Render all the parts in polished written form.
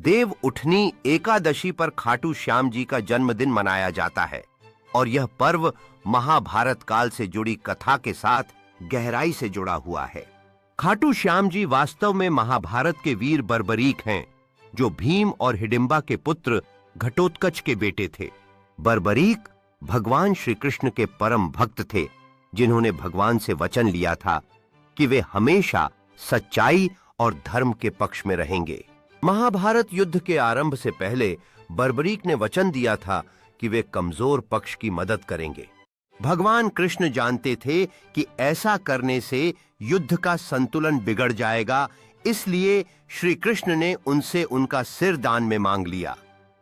देव उठनी एकादशी पर खाटू श्याम जी का जन्मदिन मनाया जाता है और यह पर्व महाभारत काल से जुड़ी कथा के साथ गहराई से जुड़ा हुआ है। खाटू श्याम जी वास्तव में महाभारत के वीर बर्बरीक हैं, जो भीम और हिडिंबा के पुत्र घटोत्कच के बेटे थे। बर्बरीक भगवान श्री कृष्ण के परम भक्त थे, जिन्होंने भगवान से वचन लिया था कि वे हमेशा सच्चाई और धर्म के पक्ष में रहेंगे। महाभारत युद्ध के आरंभ से पहले बर्बरीक ने वचन दिया था कि वे कमजोर पक्ष की मदद करेंगे। भगवान कृष्ण जानते थे कि ऐसा करने से युद्ध का संतुलन बिगड़ जाएगा, इसलिए श्री कृष्ण ने उनसे उनका सिर दान में मांग लिया।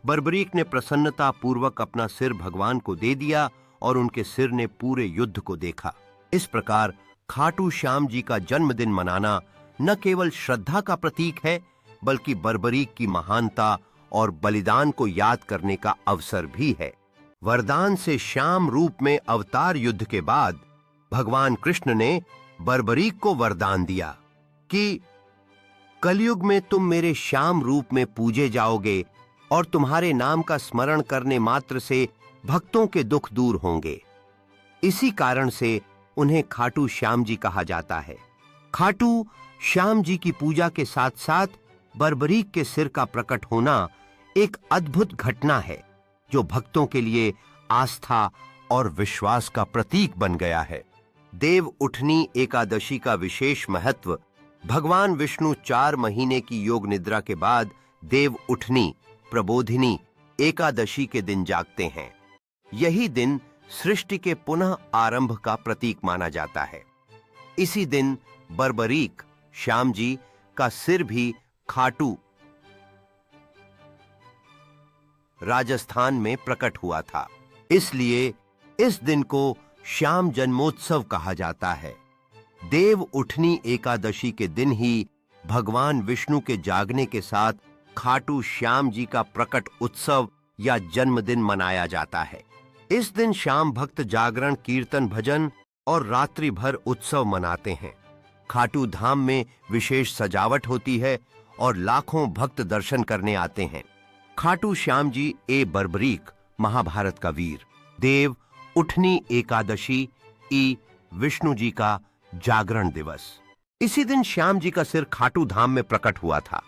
बर्बरीक ने प्रसन्नता पूर्वक अपना सिर भगवान को दे दिया और उनके सिर ने पूरे युद्ध को देखा। इस प्रकार खाटू श्याम जी का जन्मदिन मनाना न केवल श्रद्धा का प्रतीक है, बल्कि बर्बरीक की महानता और बलिदान को याद करने का अवसर भी है। वरदान से श्याम रूप में अवतार युद्ध के बाद भगवान कृष्ण ने बर्बरीक को वरदान दिया कि कलयुग में तुम मेरे श्याम रूप में पूजे जाओगे और तुम्हारे नाम का स्मरण करने मात्र से भक्तों के दुख दूर होंगे। इसी कारण से उन्हें खाटू श्याम जी कहा जाता है। खाटू श्याम जी की पूजा के साथ साथ बर्बरीक के सिर का प्रकट होना एक अद्भुत घटना है, जो भक्तों के लिए आस्था और विश्वास का प्रतीक बन गया है। देव उठनी एकादशी का विशेष महत्व। भगवान विष्णु 4 महीने की योग निद्रा के बाद देव उठनी प्रबोधिनी एकादशी के दिन जागते हैं। यही दिन सृष्टि के पुनः आरंभ का प्रतीक माना जाता है। इसी दिन बर्बरीक श्याम जी का सिर भी खाटू राजस्थान में प्रकट हुआ था, इसलिए इस दिन को श्याम जन्मोत्सव कहा जाता है। देव उठनी एकादशी के दिन ही भगवान विष्णु के जागने के साथ खाटू श्याम जी का प्रकट उत्सव या जन्मदिन मनाया जाता है। इस दिन श्याम भक्त जागरण, कीर्तन, भजन और रात्रि भर उत्सव मनाते हैं। खाटू धाम में विशेष सजावट होती है और लाखों भक्त दर्शन करने आते हैं। खाटू श्याम जी ए बर्बरीक महाभारत का वीर। देव उठनी एकादशी ई विष्णु जी का जागरण दिवस। इसी दिन श्याम जी का सिर खाटू धाम में प्रकट हुआ था,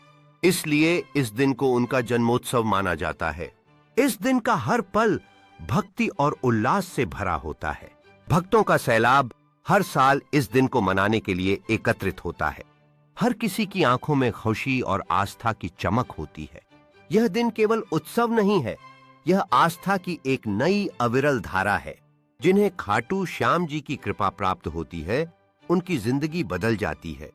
इसलिए इस दिन को उनका जन्मोत्सव माना जाता है। इस दिन का हर पल भक्ति और उल्लास से भरा होता है। भक्तों का सैलाब हर साल इस दिन को मनाने के लिए एकत्रित होता है। हर किसी की आंखों में खुशी और आस्था की चमक होती है। यह दिन केवल उत्सव नहीं है, यह आस्था की एक नई अविरल धारा है। जिन्हें खाटू श्याम जी की कृपा प्राप्त होती है, उनकी जिंदगी बदल जाती है।